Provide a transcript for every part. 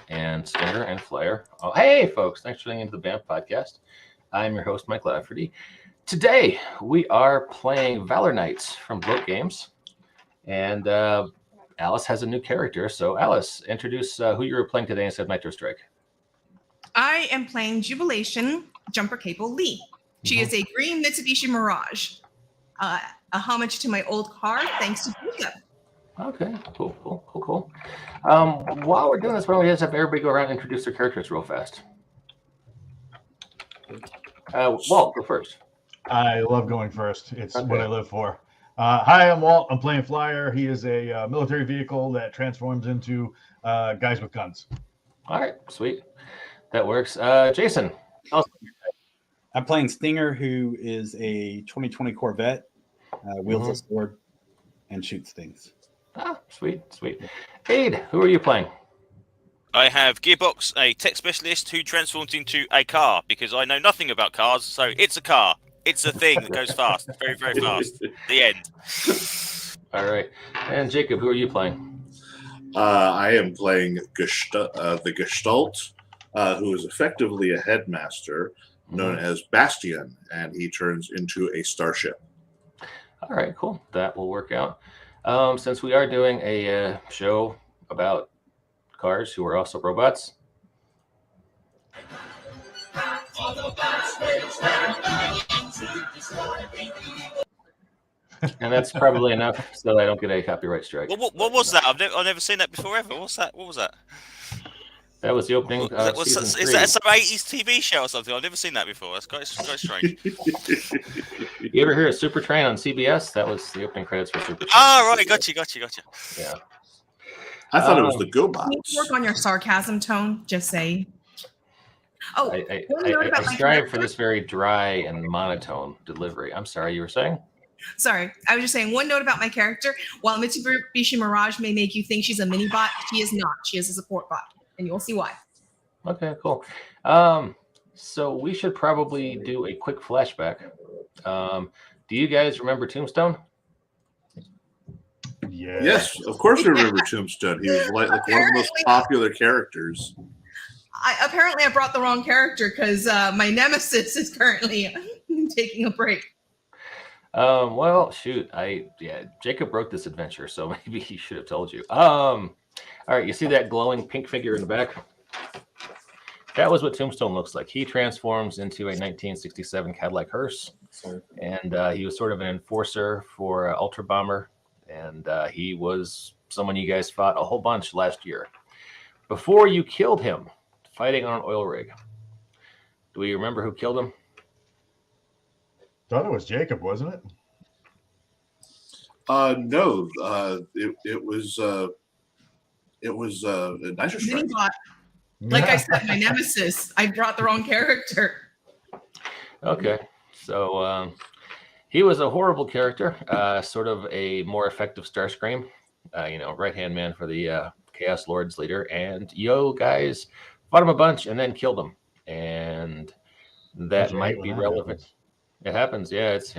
and Stinger and Flyer. Oh, hey, folks. Thanks for tuning into the BAMP podcast. I'm your host, Mike Lafferty. Today, we are playing Valor Knights from Bloat Games. And Alice has a new character. So, Alice, introduce who you were playing today instead of Nitro Strike. I am playing Jubilation Jumper Cable Lee. She is a green Mitsubishi Mirage. A homage to my old car, thanks to Jacob. Okay, cool. While we're doing this, why don't we just have everybody go around and introduce their characters real fast? Walt, go first. I love going first. It's what I live for. Hi, I'm Walt. I'm playing Flyer. He is a military vehicle that transforms into guys with guns. All right, sweet. That works. Jason. I'm playing Stinger, who is a 2020 Corvette, wields a sword, and shoots things. Ah, sweet. Aid, who are you playing? I have Gearbox, a tech specialist who transforms into a car because I know nothing about cars, so it's a car. It's a thing that goes fast, very, very fast. The end. All right. And Jacob, who are you playing? I am playing the Gestalt, who is effectively a headmaster known as Bastion, and he turns into a starship. All right, cool. That will work out. Since we are doing a show about cars who are also robots. And that's probably enough so I don't get a copyright strike. What was that? I've never seen that before ever. What's that? What was that? That was the opening. Is that some 80s TV show or something? I've never seen that before. That's quite strange. You ever hear of Super Train on CBS? That was the opening credits for Super Train. Oh, right. Gotcha. Yeah. I thought it was the Can you GoBots. work on your sarcasm tone? Just say. Oh, I strive for this very dry and monotone delivery. I'm sorry, you were saying? Sorry, I was just saying one note about my character. While Mitsubishi Mirage may make you think she's a mini bot, she is not. She is a support bot, and you'll see why. Okay, cool. So we should probably do a quick flashback. Do you guys remember Tombstone? Yeah. Yes, of course we remember Tombstone. He was like one of the most popular characters. Apparently I brought the wrong character because my nemesis is currently taking a break. Well, shoot, Jacob wrote this adventure, so maybe he should have told you. All right, you see that glowing pink figure in the back? That was what Tombstone looks like. He transforms into a 1967 Cadillac hearse, and he was sort of an enforcer for Ultra Bomber, and he was someone you guys fought a whole bunch last year. Before you killed him, fighting on an oil rig. Do we remember who killed him? Thought it was Jacob, wasn't it? No, it was a Nitro Strike. Mini bot. Like I said, my nemesis. I brought the wrong character. Okay, so he was a horrible character, sort of a more effective Starscream, right-hand man for the Chaos Lords leader. And yo, guys, fought him a bunch and then killed him. And that might be relevant. It happens, yeah. It's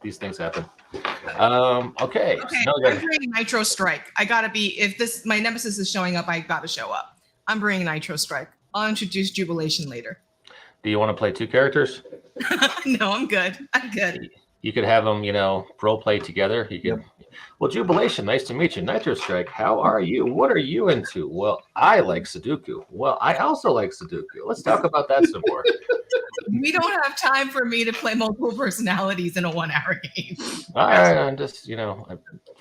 these things happen. Okay. I'm bringing Nitro Strike. I gotta be. If my nemesis is showing up, I gotta show up. I'm bringing Nitro Strike. I'll introduce Jubilation later. Do you want to play two characters? No, I'm good. You could have them, role play together. You could. Well, Jubilation, nice to meet you. Nitro Strike, how are you? What are you into? Well, I like Sudoku. Well, I also like Sudoku. Let's talk about that some more. We don't have time for me to play multiple personalities in a 1-hour game. All right, I'm just,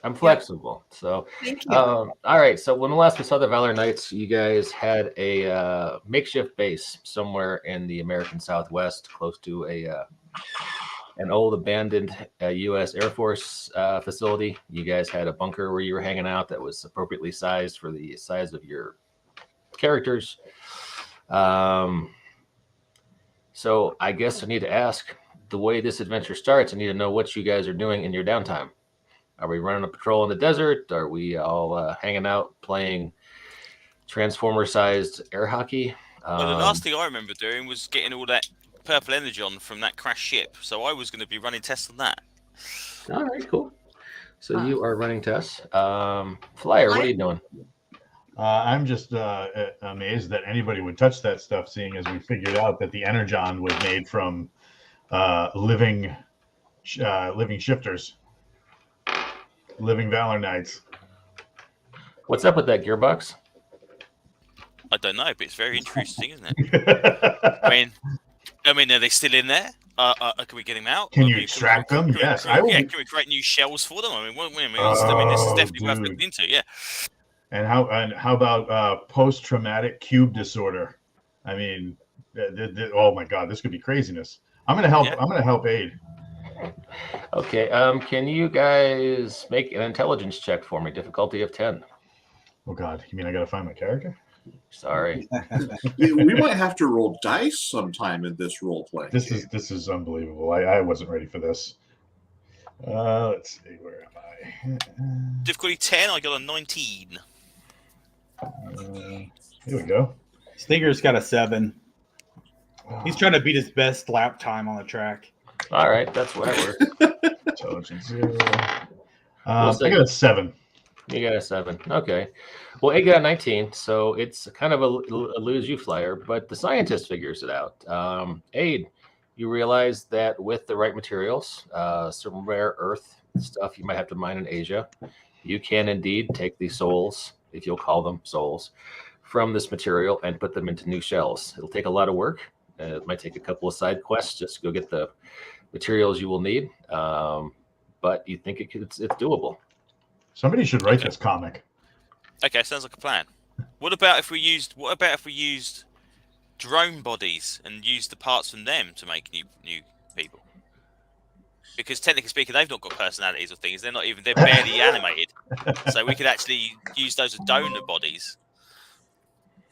I'm flexible. So, Thank you. all right. So when last we saw the Valor Knights, you guys had a makeshift base somewhere in the American Southwest, close to an old abandoned U.S. Air Force facility. You guys had a bunker where you were hanging out that was appropriately sized for the size of your characters. So I guess I need to ask, the way this adventure starts, I need to know what you guys are doing in your downtime. Are we running a patrol in the desert? Are we all hanging out playing Transformer-sized air hockey? Well, the last thing I remember doing was getting all that purple energy on from that crashed ship. So I was going to be running tests on that. All right, cool. So you are running tests. Flyer, what are you doing? I'm just amazed that anybody would touch that stuff, seeing as we figured out that the energon was made from living shifters, living Valor Knights. What's up with that gearbox? I don't know, but it's very interesting, isn't it? I mean, are they still in there? Can we get them out? Can you extract them? Yes, I will. Yeah, can we create new shells for them? I mean, this is definitely worth looking into. Yeah. And how about post-traumatic cube disorder? I mean, oh my God, this could be craziness. I'm gonna help. Yeah. I'm gonna help Aid. Okay. Can you guys make an intelligence check for me? Difficulty of 10. Oh God, you mean I gotta find my character? Sorry. We might have to roll dice sometime in this role play. This is unbelievable. I wasn't ready for this. Let's see, where am I? Difficulty 10. I got a 19. Here we go. Stinger's got a 7. He's trying to beat his best lap time on the track. All right, that's whatever. Intelligence 0. I got a 7. You got a 7. Okay. Well, A got a 19, so it's kind of a lose you flyer, but the scientist figures it out. Aid, you realize that with the right materials, some rare earth stuff you might have to mine in Asia, you can indeed take the souls, if you'll call them souls, from this material and put them into new shells. It'll take a lot of work. It might take a couple of side quests just to go get the materials you will need, but you think it's doable. Somebody should write this comic. Okay, sounds like a plan. What about if we used drone bodies and used the parts from them to make new people? Because technically speaking, they've not got personalities or things. They're barely animated. So we could actually use those as donor bodies.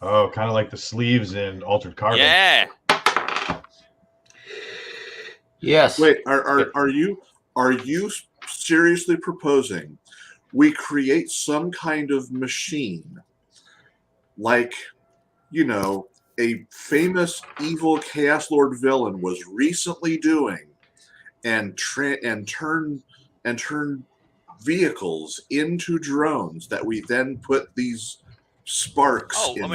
Oh, kind of like the sleeves in Altered Carbon. Yeah. Yes. Wait, are you seriously proposing we create some kind of machine, like, a famous evil Chaos Lord villain was recently doing, and turn vehicles into drones that we then put these sparks into? I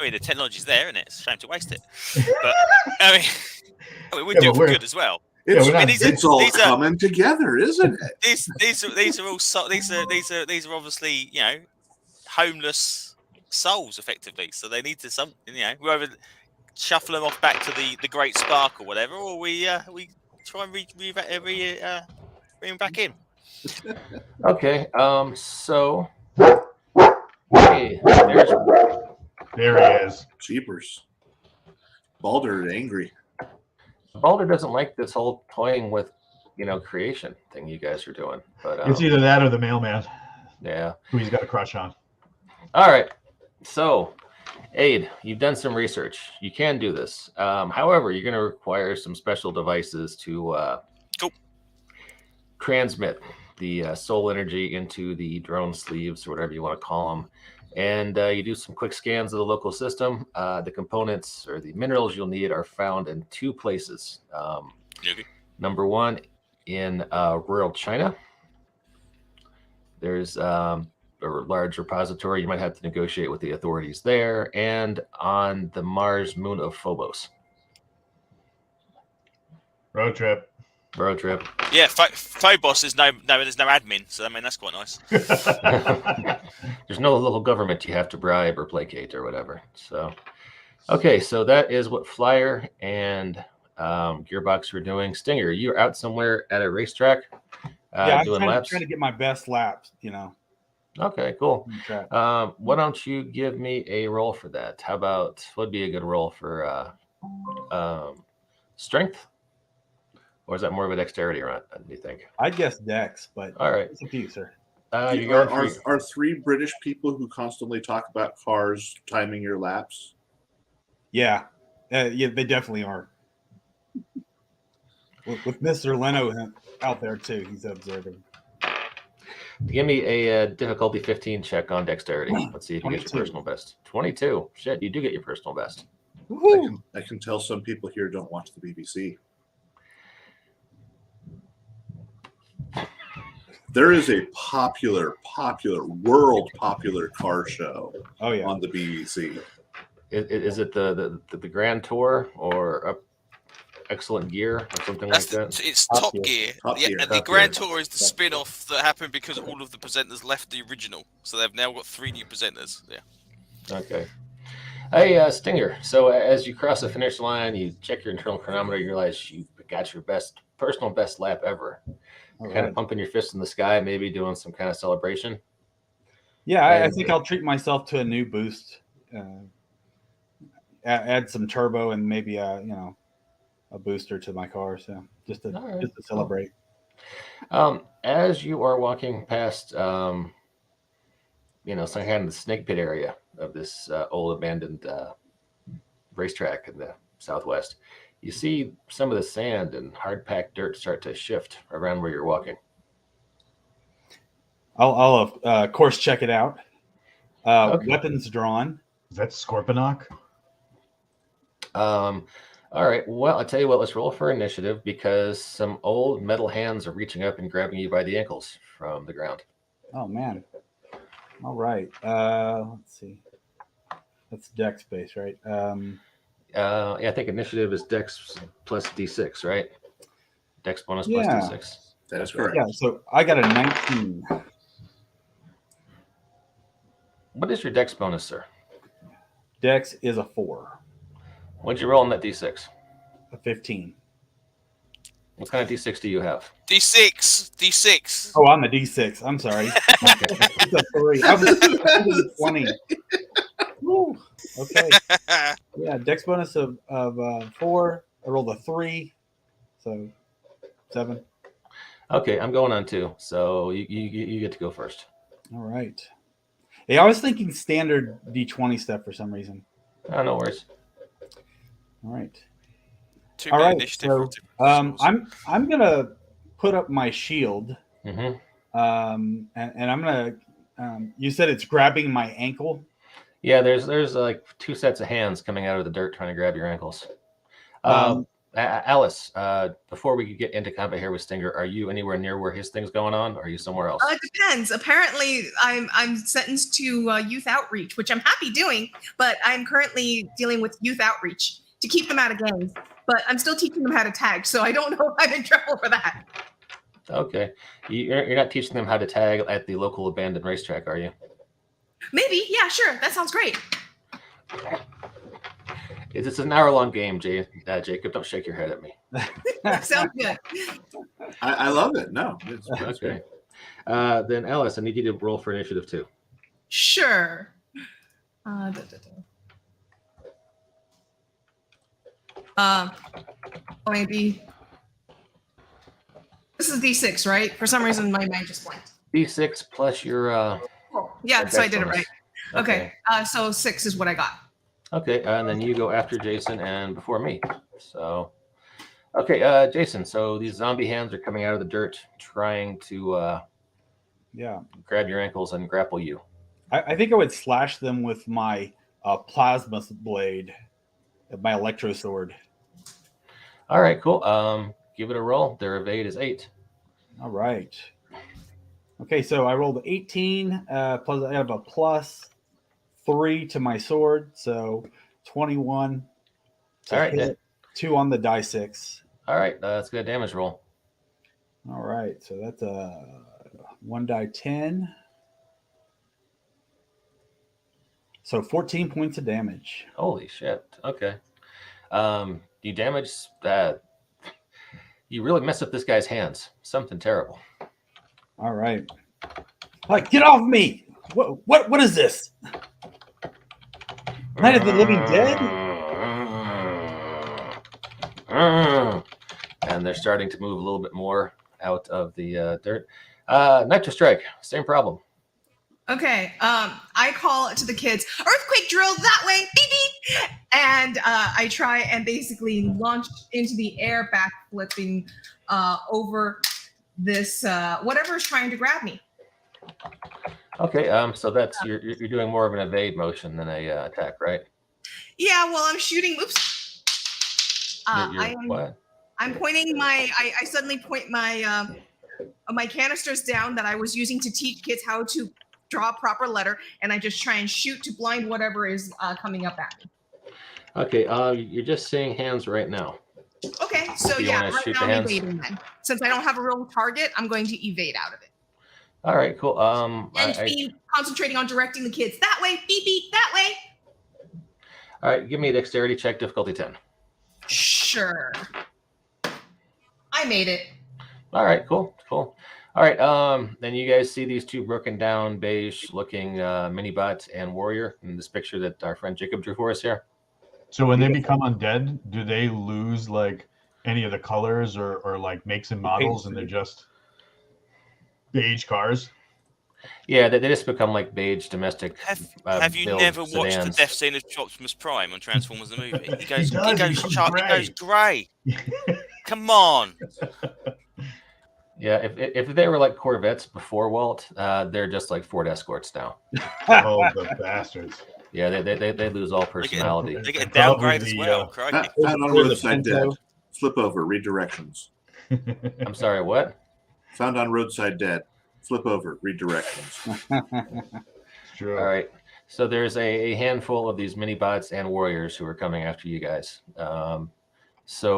mean, the technology's there, isn't it? It's a shame to waste it. But I mean, we do it for good as well. It's all coming together, isn't it? These are obviously homeless souls effectively, so they need to we either shuffle them off back to the Great Spark or whatever, or we try and bring them back in. Okay. So hey, there he is. Jeepers. Balder angry. Balder doesn't like this whole toying with, creation thing you guys are doing. But It's either that or the mailman. Yeah. Who he's got a crush on. All right. So, Aid, you've done some research. You can do this. However, you're going to require some special devices to transmit the soul energy into the drone sleeves or whatever you want to call them. And you do some quick scans of the local system. The components or the minerals you'll need are found in 2 places. Number 1, in rural China. There's a large repository. You might have to negotiate with the authorities there. And on the Mars moon of Phobos. Road trip. Yeah, Phobos is there's no admin, so I mean that's quite nice. There's no local government you have to bribe or placate or whatever. So, okay, so that is what Flyer and Gearbox were doing. Stinger, you're out somewhere at a racetrack doing laps? Trying to get my best laps, Okay, cool. Why don't you give me a roll for that? How about, what would be a good roll for strength? Or is that more of a dexterity run, do you think? I'd guess dex, but all right. It's up to you, sir. Are 3 British people who constantly talk about cars timing your laps? Yeah, they definitely are. With Mr. Leno out there too, he's observing. Give me a difficulty 15 check on dexterity. Let's see if you get your personal best. 22. Shit, you do get your personal best. I can tell some people here don't watch the BBC. There is a world popular car show Oh yeah. on the BBC. Is it the Grand Tour or Excellent Gear or something like that? It's Top Top Gear. Gear. Top Yeah, Gear. and the Top Grand Gear. Tour is the spin-off that happened because all of the presenters left the original. So they've now got 3 new presenters. Yeah. Okay. Hey, Stinger. So as you cross the finish line, you check your internal chronometer, you realize you got your personal best lap ever. All Kind of right. pumping your fist in the sky, maybe doing some kind of celebration. Yeah, I And- think I'll treat myself to a new boost. Add some turbo and maybe a booster to my car. So just to All right, just to celebrate. As you are walking past, some kind of the snake pit area of this old abandoned racetrack in the southwest, you see some of the sand and hard packed dirt start to shift around where you're walking. I'll course check it out. Okay. Weapons drawn. Is that Scorponok? All right. Well, I'll tell you what, let's roll for initiative because some old metal hands are reaching up and grabbing you by the ankles from the ground. Oh man. All right. Let's see. That's dex base, right? Yeah, I think initiative is Dex plus D6, right? Dex bonus Yeah. plus D6. That is correct. Yeah. So I got a 19. What is your Dex bonus, sir? Dex is a 4. What'd you roll on that D6? A 15. What kind of D6 do you have? D6. Oh, I'm a D6. I'm sorry. It's a 3. I was 20. Woo. Okay. Yeah, Dex bonus of 4. I rolled a 3, so 7. Okay, I'm going on 2, so you get to go first. All right. Yeah, I was thinking standard D20 stuff for some reason. Oh, no worries. All right. Too All many right. initiative So for different sources. I'm gonna put up my shield. Mm-hmm. And I'm gonna. You said it's grabbing my ankle. Yeah, there's like 2 sets of hands coming out of the dirt trying to grab your ankles. Alice, before we could get into combat here with Stinger, are you anywhere near where his thing's going on, or are you somewhere else? It depends. Apparently, I'm sentenced to youth outreach, which I'm happy doing, but I'm currently dealing with youth outreach to keep them out of gangs. But I'm still teaching them how to tag, so I don't know if I'm in trouble for that. Okay, you're not teaching them how to tag at the local abandoned racetrack, are you? Maybe, yeah, sure. That sounds great. It's an hour-long game, Jacob. Don't shake your head at me. Sounds good. I love it. No, it's Okay. Then Alice, I need you to roll for initiative 2. Sure. Maybe. This is D6, right? For some reason, my mind just blanked. D6 plus your. Oh, yeah, so I did it bonus. right. Okay. So 6 is what I got. Okay, and then you go after Jason and before me. So, okay, Jason. So these zombie hands are coming out of the dirt, trying to Yeah. grab your ankles and grapple you. I think I would slash them with my plasma blade, my electro sword. All right, cool. Give it a roll. Their evade is 8. All right. Okay, so I rolled 18. Plus I have a plus 3 to my sword, so 21. All right, then. 2 on the die 6. All right, that's a good damage roll. All right, so that's a 1 die 10. So 14 points of damage. Holy shit. Okay. You damage you really mess up this guy's hands. Something terrible. All right. Like, get off me! What is this? Night of the Living Dead? And they're starting to move a little bit more out of the dirt. Nitro Strike, same problem. Okay. I call to the kids, earthquake drill that way, beep beep. And I try and basically launch into the air, backflipping over this whatever is trying to grab me. Okay, so that's you're doing more of an evade motion than a attack, right? Yeah, well, I'm shooting. Oops. What? I'm pointing my. I suddenly point my my canisters down that I was using to teach kids how to draw a proper letter, and I just try and shoot to blind whatever is coming up at me. Okay, you're just seeing hands right now. Okay, so Do you yeah, wanna right shoot now the I'm hands? evading then. Since I don't have a real target, I'm going to evade out of it. All right, cool. And be concentrating on directing the kids. That way, beep, beep, that way. All right, give me a dexterity check, difficulty 10. Sure. I made it. All right, cool. All right, then you guys see these two broken down beige looking mini-bot and warrior in this picture that our friend Jacob drew for us here. So when they become undead, do they lose like any of the colors or like makes and models, and they're just beige cars? Yeah, they just become like beige domestic. Have you build never watched the sedans. death scene of Optimus Prime on Transformers the movie? He goes, does, he he goes goes grey. Come on. Yeah, if they were like Corvettes before Walt, they're just like Ford Escorts now. Oh, the bastards! Yeah, they lose all personality. They get Probably downgraded as the, well. Crikey. Found on roadside dead. Flip over, read directions. I'm sorry, what? Found on roadside dead. Flip over, read directions. True. All right. So there's a handful of these mini bots and warriors who are coming after you guys. Since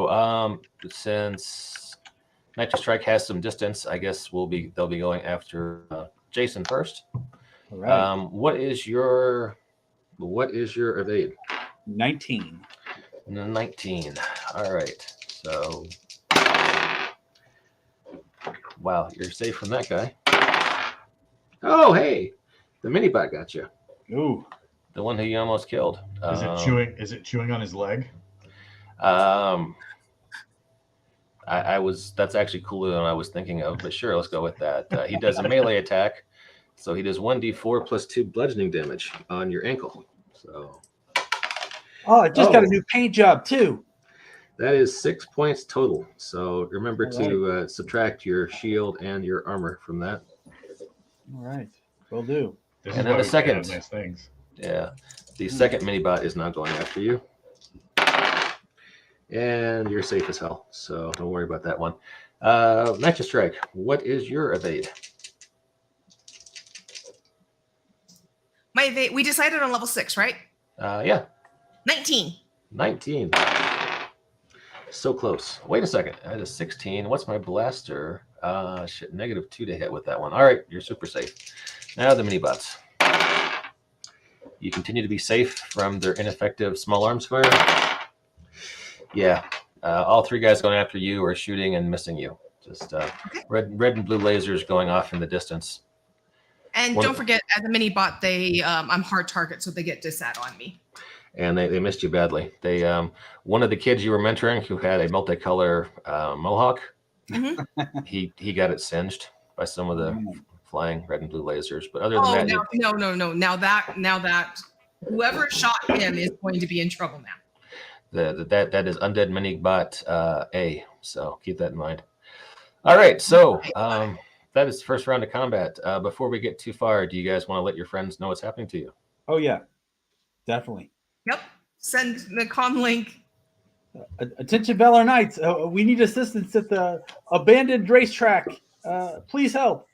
Night to Strike has some distance, I guess they'll be going after Jason first. All right. What is your evade? 19. 19. All right. So wow, you're safe from that guy. Oh, hey, the mini bot got you. Ooh. The one who you almost killed. Is it chewing? Is it chewing on his leg? That's actually cooler than I was thinking of, but sure, let's go with that. He does a melee attack, so he does 1d4 plus 2 bludgeoning damage on your ankle. So Oh, I just got a new paint job too. that is 6 points total. So remember All to subtract your shield and your armor from that. All right. Will do. This And is then why the we can't second- have nice things. Yeah, the second mini bot is not going after you. And you're safe as hell, so don't worry about that one. Night to Strike, what is your evade? My evade, we decided on level 6, right? Yeah, 19. 19. So close. Wait a second. That is 16. What's my blaster? Shit, -2 to hit with that one. All right, you're super safe. Now the mini bots. You continue to be safe from their ineffective small arms fire. Yeah, all three guys going after you are shooting and missing you. Just red and blue lasers going off in the distance. And don't forget, as a mini bot, I'm hard target, so they get disat on me. And they missed you badly. They one of the kids you were mentoring who had a multicolor mohawk, he got it singed by some of the flying red and blue lasers. But other than that, no. Now that whoever shot him is going to be in trouble now. That is Undead Mini Bot A. So keep that in mind. All right, so that is the first round of combat. Before we get too far, do you guys want to let your friends know what's happening to you? Oh yeah, definitely. Yep. Send the comm link. Attention, Valor Knights. We need assistance at the abandoned racetrack. Please help.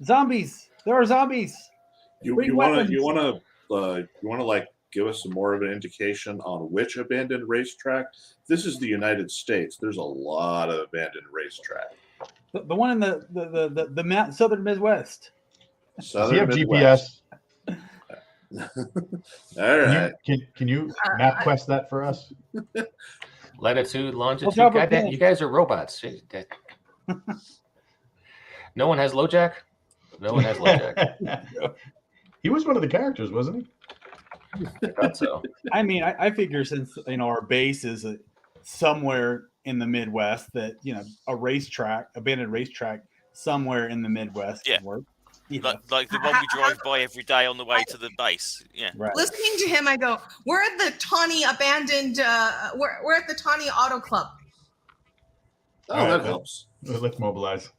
Zombies. There are zombies. You Bring want weapons. to like give us some more of an indication on which abandoned racetrack? This is the United States. There's a lot of abandoned racetrack. The one in the southern Midwest. Does he have GPS? All right. Can you map quest that for us? Latitude, longitude. drop a Goddamn, pin. you guys are robots. No one has LoJack? No one has LoJack. He was one of the characters, wasn't he? I thought so. I mean, I figure since our base is somewhere in the Midwest, that abandoned racetrack somewhere in the Midwest Yeah. would work. Like the one we drive by every day on the way to the base. Yeah. Right. Listening to him, I go, we're at the Tawny abandoned, we're at the Tawny Auto Club. Oh, that helps. Let's mobilize.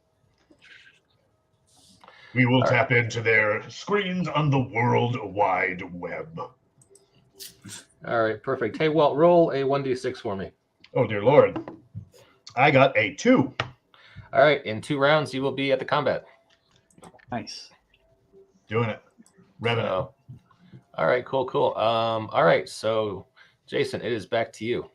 We will tap into their screens on the World Wide Web. All right, perfect. Hey, Walt, roll a 1d6 for me. Oh, dear Lord. I got a 2. All right, in 2 rounds, you will be at the combat. Nice. Doing it. Revving it. So, all right, cool. All right, so Jason, it is back to you.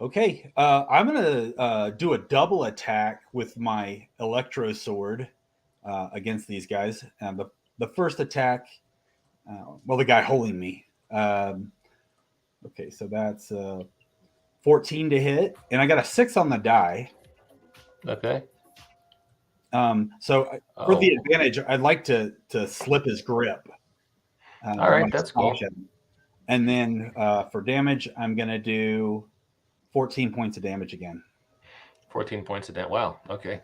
Okay, I'm gonna do a double attack with my electro sword against these guys. And the first attack, the guy holding me. Okay, so that's 14 to hit, and I got a 6 on the die. Okay. So for the advantage, I'd like to slip his grip. All right, that's cool. And then for damage, I'm gonna do 14 points of damage again. 14 points of damage. Wow. Okay.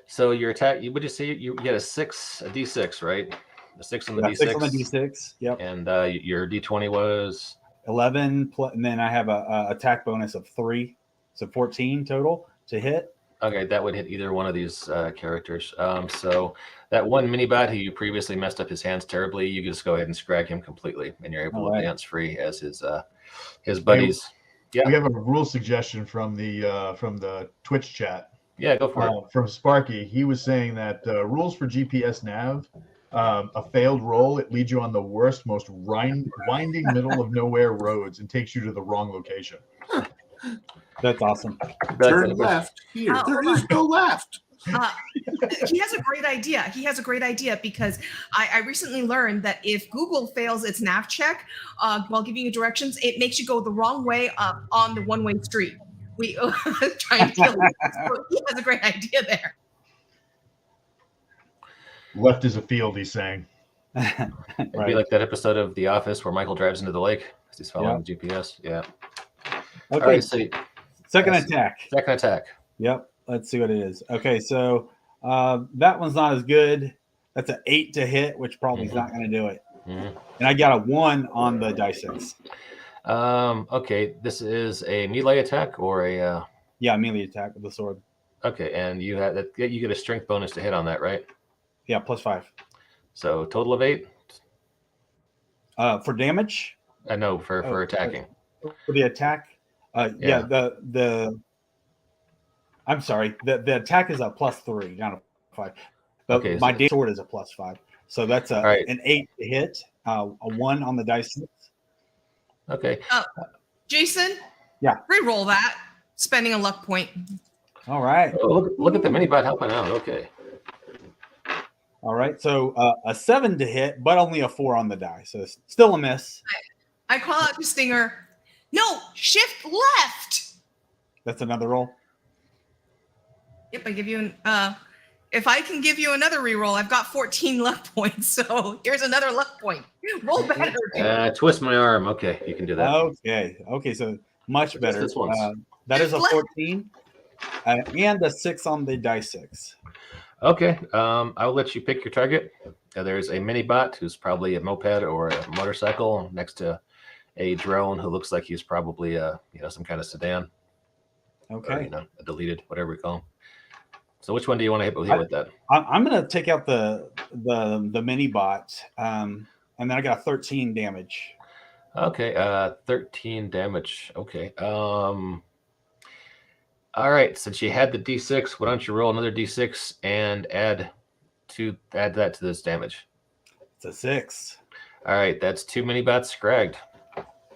So your attack, would you say you get a D6, right? A 6 on the D6. 6 on the D6. Yep. And your D20 was 11, and then I have a attack bonus of 3, so 14 total to hit. Okay, that would hit either one of these characters. So that one mini-bot who you previously messed up his hands terribly, you can just go ahead and scrag him completely, and you're able to dance free as his buddies. Yeah. We have a rule suggestion from the Twitch chat. Yeah, go for it. From Sparky, he was saying that rules for GPS nav, a failed roll, it leads you on the worst, most winding middle of nowhere roads and takes you to the wrong location. That's awesome. Turn left here. There hold is no left. He has a great idea because I recently learned that if Google fails its nav check while giving you directions, it makes you go the wrong way on the one-way street. We trying to kill him. So he has a great idea there. Left is a field, he's saying. It'd be like that episode of The Office where Michael drives into the lake because he's following the GPS. Yeah. Okay. All right, so second attack. Second attack. Yep. Let's see what it is. Okay, so that one's not as good. That's an 8 to hit, which probably is not going to do it. And I got a 1 on the D6. Okay, this is a melee attack or a melee attack with the sword. Okay, and you get a strength bonus to hit on that, right? Yeah, +5. So total of 8. For damage? No, for attacking. For the attack, the I'm sorry, the attack is a +3, not a 5. But my sword is a +5, so that's an 8 to hit, a 1 on the D6. Okay. Jason. Yeah. Reroll that, spending a luck point. All right. Oh, look at the mini-bot helping out. Okay. All right. So a 7 to hit, but only a 4 on the die, so it's still a miss. I call out to Stinger. No, shift left. That's another roll. Yep, I give you an. If I can give you another reroll, I've got 14 luck points. So here's another luck point. Roll better. Twist my arm. Okay, you can do that. Okay. So much better. This that is a 14 and a 6 on the D6. Okay. I'll let you pick your target. There's a mini bot who's probably a moped or a motorcycle next to a drone who looks like he's probably some kind of sedan. Okay. Or, a deleted, whatever we call him. So which one do you want to hit with that? I'm going to take out the mini bot, and then I got 13 damage. Okay, 13 damage. Okay. All right. Since you had the D6, why don't you roll another D6 and add that to this damage? It's a 6. All right, that's 2 mini bots scragged.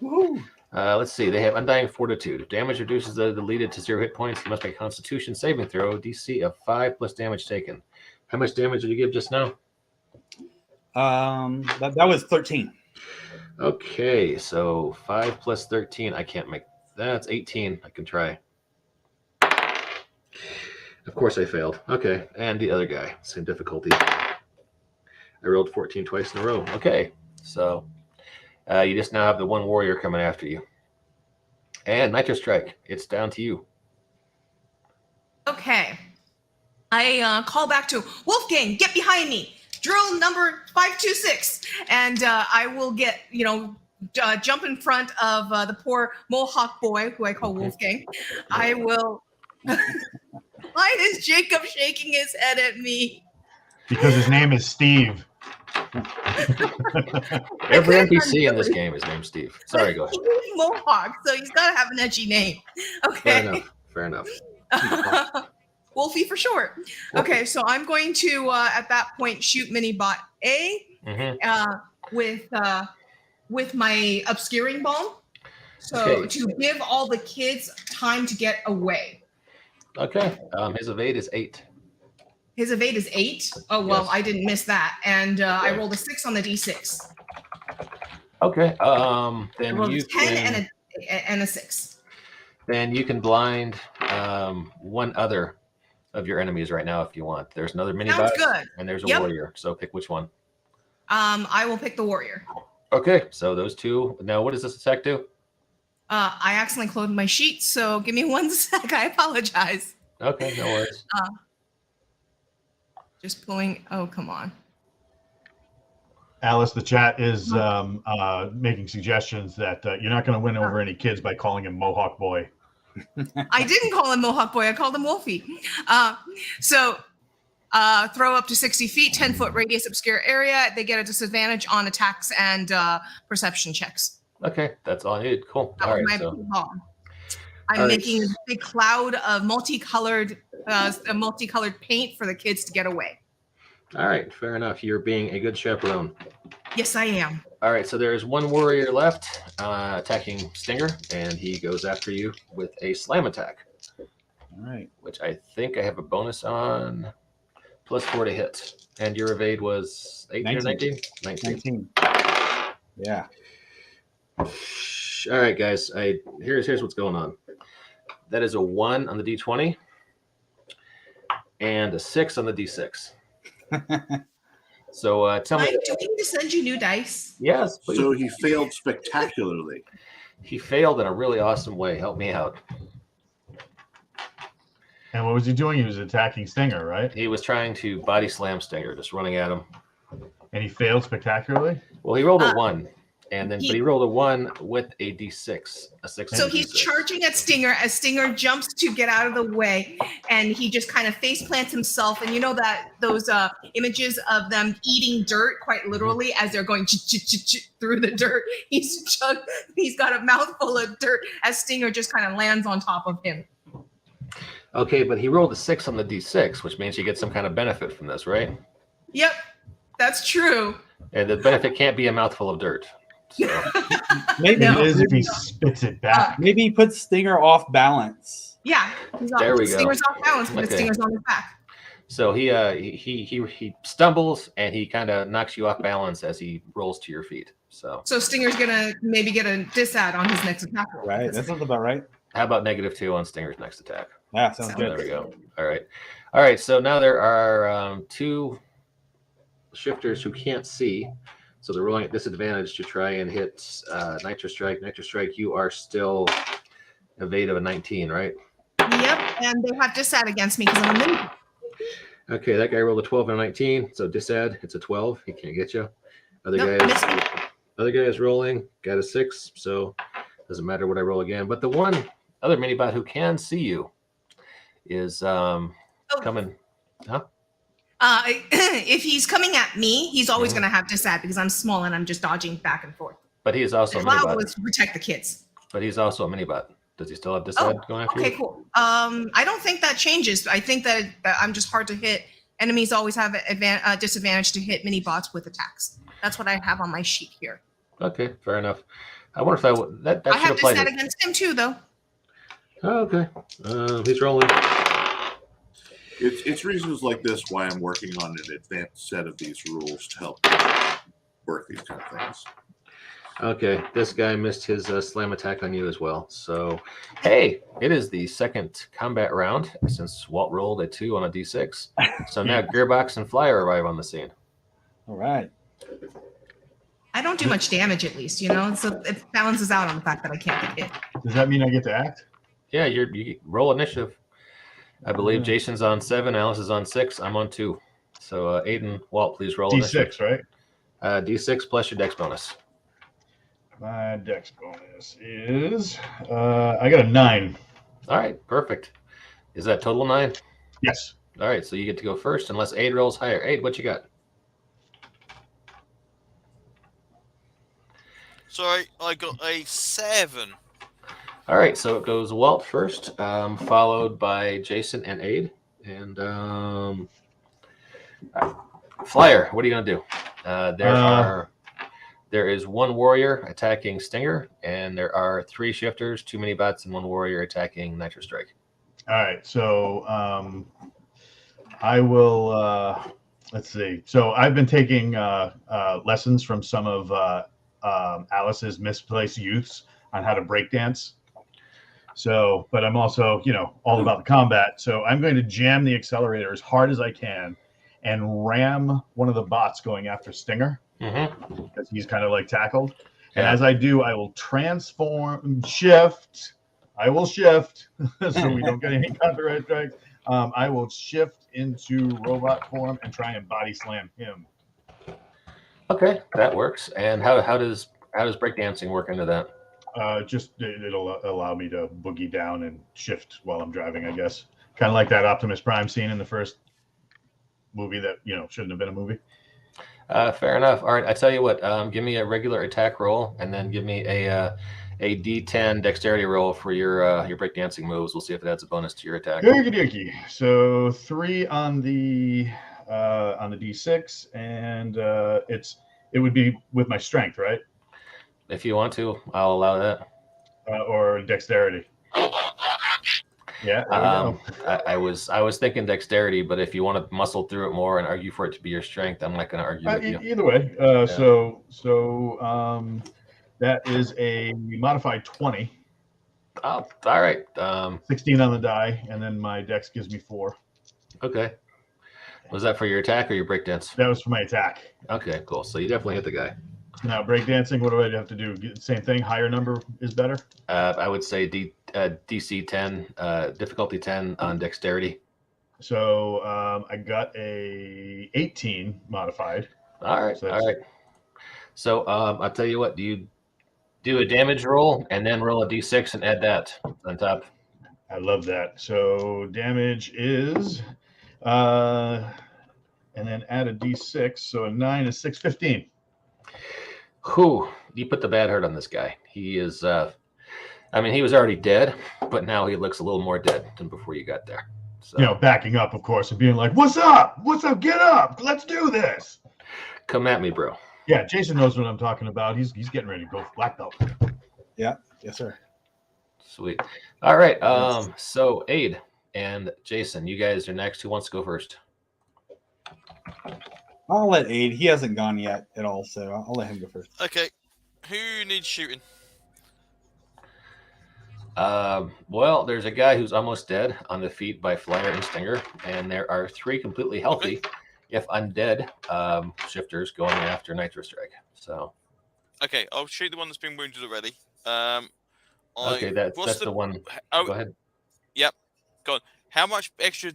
Woo-hoo. Let's see. They have Undying Fortitude. If damage reduces the deleted to 0 hit points, you must make a Constitution saving throw, DC of 5 plus damage taken. How much damage did you give just now? That was 13. Okay, so 5 plus 13. I can't make that's 18. I can try. Of course I failed. Okay, and the other guy, same difficulty. I rolled 14 twice in a row. Okay, so you just now have the one warrior coming after you. And Nitro Strike, it's down to you. Okay. I call back to Wolfgang, get behind me. Drill number 526. And I will get, jump in front of the poor Mohawk boy, who I call Wolfgang. I will. Why is Jacob shaking his head at me? Because his name is Steve. Every NPC in this game is named Steve. Sorry, go ahead. He's Mohawk, so he's got to have an edgy name. Okay. fair enough. Wolfie for short. Okay, so I'm going to at that point shoot Minibot A with my obscuring bomb. So Okay. to give all the kids time to get away. Okay. His evade is 8. His evade is 8. Oh well, Yes. I didn't miss that, and I Okay. rolled a 6 on the d6. Okay. I Then rolled you a 10 can, and a 6. then you can blind one other of your enemies right now if you want. There's another mini Sounds boss good. and there's a Yep. warrior. So pick which one. I will pick the warrior. Okay. So those two. Now, what does this attack do? I accidentally closed my sheet, so give me 1 sec. I apologize. Okay. No worries. Just pulling. Oh, come on. Alice, the chat is making suggestions that you're not going to win over any kids by calling him Mohawk Boy. I didn't call him Mohawk Boy. I called him Wolfie. So throw up to 60 feet, 10-foot radius, obscure area. They get a disadvantage on attacks and perception checks. Okay. That's all I needed. Cool. That All was right. my So, bomb. I'm all right. making a big cloud of multicolored paint for the kids to get away. All right. Fair enough. You're being a good chaperone. Yes, I am. All right, so there is one warrior left attacking Stinger, and he goes after you with a slam attack, All right. which I think I have a bonus on, +4 to hit. And your evade was 18 or 19? 19. 19. Yeah. All right, guys. Here's what's going on. That is a 1 on the d20 and a 6 on the d6. So tell me. Mike, do we need to send you new dice? Yes, please. So he failed spectacularly. He failed in a really awesome way. Help me out. And what was he doing? He was attacking Stinger, right? He was trying to body slam Stinger, just running at him. And he failed spectacularly? Well, he rolled a 1, and then he- but he rolled a 1 with a d6, a 6. So and a he's D6. charging at Stinger as Stinger jumps to get out of the way, and he just kind of face plants himself. And you know that those images of them eating dirt, quite literally, as they're going through the dirt. He's got a mouthful of dirt as Stinger just kind of lands on top of him. Okay, but he rolled a 6 on the d6, which means you get some kind of benefit from this, right? Yep, that's true. And the benefit can't be a mouthful of dirt. So, Maybe No. It is if he spits it back. maybe he puts Stinger off balance. Yeah, There we go. Stinger's off balance because Okay. Stinger's on his back. so he stumbles and he kind of knocks you off balance as he rolls to your feet. So So Stinger's gonna maybe get a disad on his next attack roll. Right. That sounds about right. how about -2 on Stinger's next attack? Yeah, sounds So- There good. we go. All right. So now there are 2 shifters who can't see, so they're rolling at disadvantage to try and hit Nitro Strike. Nitro Strike, you are still evade of a 19, right? Yep, and they have disad against me because I'm a mini. Okay, that guy rolled a 12 and a 19, so disad, it's a 12. He can't get you. Other Nope, guys, missed me. other guy is rolling, got a 6, so doesn't matter what I roll again. But the one other minibot who can see you is coming. If he's coming at me, he's always Mhm. going to have disad because I'm small and I'm just dodging back and forth. But he is also The a cloud minibot. was to protect the kids. But he's also a minibot. Does he still have disad going after Okay, you? cool. I don't think that changes. I think that I'm just hard to hit. Enemies always have a disadvantage to hit mini bots with attacks. That's what I have on my sheet here. Okay, fair enough. I wonder if that I should have apply disad to. against him too, though. Oh, okay. He's rolling. It's reasons like this why I'm working on an advanced set of these rules to help work these kind of things. Okay, this guy missed his slam attack on you as well. So, hey, it is the second combat round since Walt rolled a 2 on a d6. So now Gearbox and Flyer arrive on the scene. All right. I don't do much damage, at least, you know, so it balances out on the fact that I can't get hit. Does that mean I get to act? Yeah, you roll initiative. I believe Jason's on 7, Alice is on 6, I'm on 2. So Aiden, Walt, please roll initiative. D6, right? D6 plus your dex bonus. My dex bonus is I got a 9. All right, perfect. Is that total 9? Yes. All right, so you get to go first unless Aid rolls higher. Aid, what you got? So I got a 7. All right, so it goes Walt first, followed by Jason and Aid. And Flyer, what are you going to do? There is one warrior attacking Stinger, and there are 3 shifters, 2 mini bots, and 1 warrior attacking Nitro Strike. All right, so I will. Let's see. So I've been taking lessons from some of Alice's misplaced youths on how to breakdance. So, but I'm also, all about the combat. So I'm going to jam the accelerator as hard as I can and ram one of the bots going after Stinger because he's kind of like tackled. And as I do, I will shift. I will shift so we don't get any copyright strikes. I will shift into robot form and try and body slam him. Okay, that works. And how does breakdancing work into that? It'll allow me to boogie down and shift while I'm driving, I guess. Kind of like that Optimus Prime scene in the first movie that shouldn't have been a movie. Fair enough. All right, I tell you what. Give me a regular attack roll, and then give me a D10 dexterity roll for your breakdancing moves. We'll see if it adds a bonus to your attack. Okie dokie. So 3 on the D6, and it would be with my strength, right? If you want to, I'll allow that. Or dexterity. Yeah. There we go. I was thinking dexterity, but if you want to muscle through it more and argue for it to be your strength, I'm not going to argue with you. Either way. So that is a modified 20. Oh, all right. 16 on the die, and then my dex gives me 4. Okay. Was that for your attack or your breakdance? That was for my attack. Okay, cool. So you definitely hit the guy. Now, breakdancing, what do I have to do? Same thing, higher number is better? I would say DC 10, difficulty 10 on dexterity. So I got a 18 modified. All right, all right. So I'll tell you what, do you do a damage roll and then roll a D6 and add that on top? I love that. So damage is, and then add a D6. So a 9 is 6, 15. Whew, you put the bad hurt on this guy. He is, he was already dead, but now he looks a little more dead than before you got there. So, backing up, of course, and being like, "What's up? What's up? Get up! Let's do this." Come at me, bro. Yeah, Jason knows what I'm talking about. He's getting ready to go for black belt. Yeah, yes, sir. Sweet. All right. So Aid and Jason, you guys are next. Who wants to go first? I'll let Aid. He hasn't gone yet at all, so I'll let him go first. Okay. Who needs shooting? Well, there's a guy who's almost dead on the feet by Flyer and Stinger, and there are 3 completely healthy, if undead, shifters going after Nitro Strike. So. Okay, I'll shoot the one that's been wounded already. Okay, that's the one. Go ahead. Yep. Go on. How much extra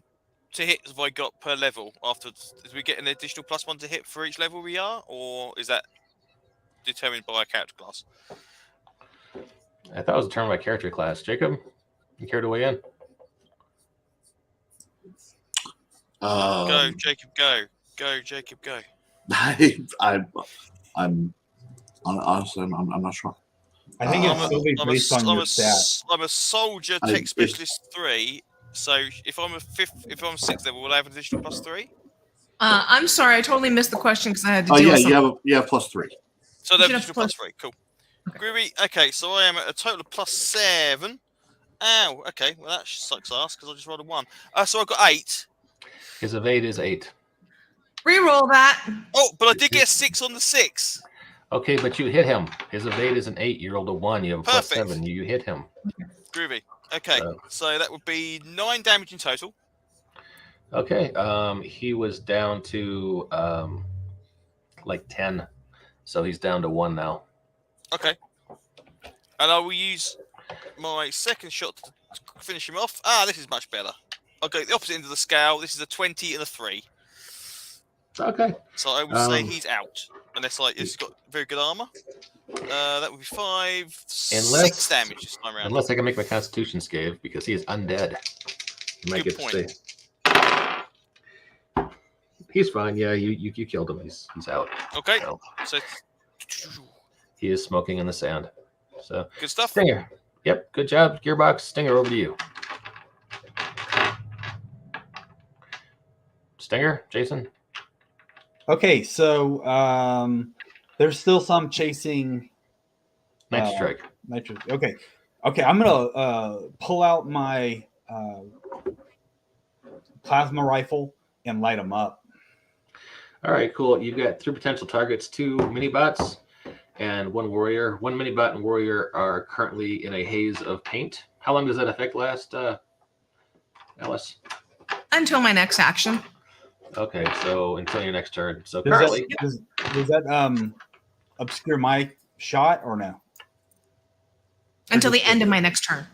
to hit have I got per level afterwards? Did we get an additional +1 to hit for each level we are, or is that determined by a character class? I thought it was determined by character class. Jacob, you care to weigh in? Go, Jacob, go. Go, Jacob, go. I'm honestly, I'm not sure. I think it's solely based on your stat. I'm a soldier tech specialist 3. So if I'm 6th level, will I have an additional +3? I'm sorry, I totally missed the question because I had to deal with something. you have +3. So that's additional +3. Cool. Okay. Groovy. Okay, so I am at a total of +7. Ow. Okay, well that sucks ass because I just rolled a 1. So I got 8. His evade is 8. Reroll that. Oh, but I did get a 6 on the 6. Okay, but you hit him. His evade is an 8. You rolled a 1. You have a +7. You hit him. Groovy. Okay, so that would be 9 damage in total. Okay, he was down to like 10, so he's down to 1 now. Okay, and I will use my second shot to finish him off. This is much better. I'll go at the opposite end of the scale. This is a 20 and a 3. Okay. So I would say he's out, unless he's got very good armor. That would be 6 damage this time around. Unless I can make my Constitution save because he is undead. You might Good get to stay. He's fine. Yeah, you killed him. He's out. Okay. So he is smoking in the sand. So good stuff. Stinger, Yep, good job, Gearbox. Stinger, over to you. Stinger, Jason? Okay, so there's still some chasing Night strike. nitrous. Okay, I'm gonna pull out my plasma rifle and light them up. All right, cool. You've got 3 potential targets, 2 mini-bots and 1 warrior. 1 mini-bot and warrior are currently in a haze of paint. How long does that effect last, Alice? Until my next action. Okay, so until your next turn. So Does currently, does that obscure my shot or no? Until the end of my next turn.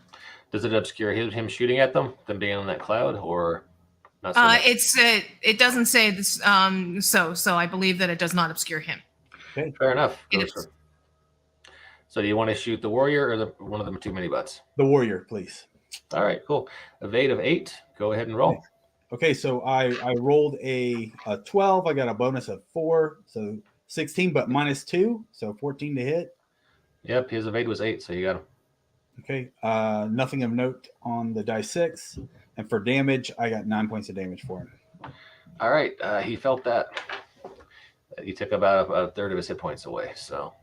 does it obscure him shooting at them being on that cloud, or not so much? It doesn't say this. So I believe that it does not obscure him. Okay. Fair enough. It is. So do you want to shoot the warrior or one of them 2 mini-bots? The warrior, please. All right, cool. Evade of 8. Go ahead and roll. Okay, so I rolled a 12. I got a bonus of 4, so 16, but minus 2, so 14 to hit. Yep, his evade was 8, so you got him. Okay, nothing of note on the die 6, and for damage, I got 9 points of damage for him. All right, he felt that. You took about a third of his hit points away, so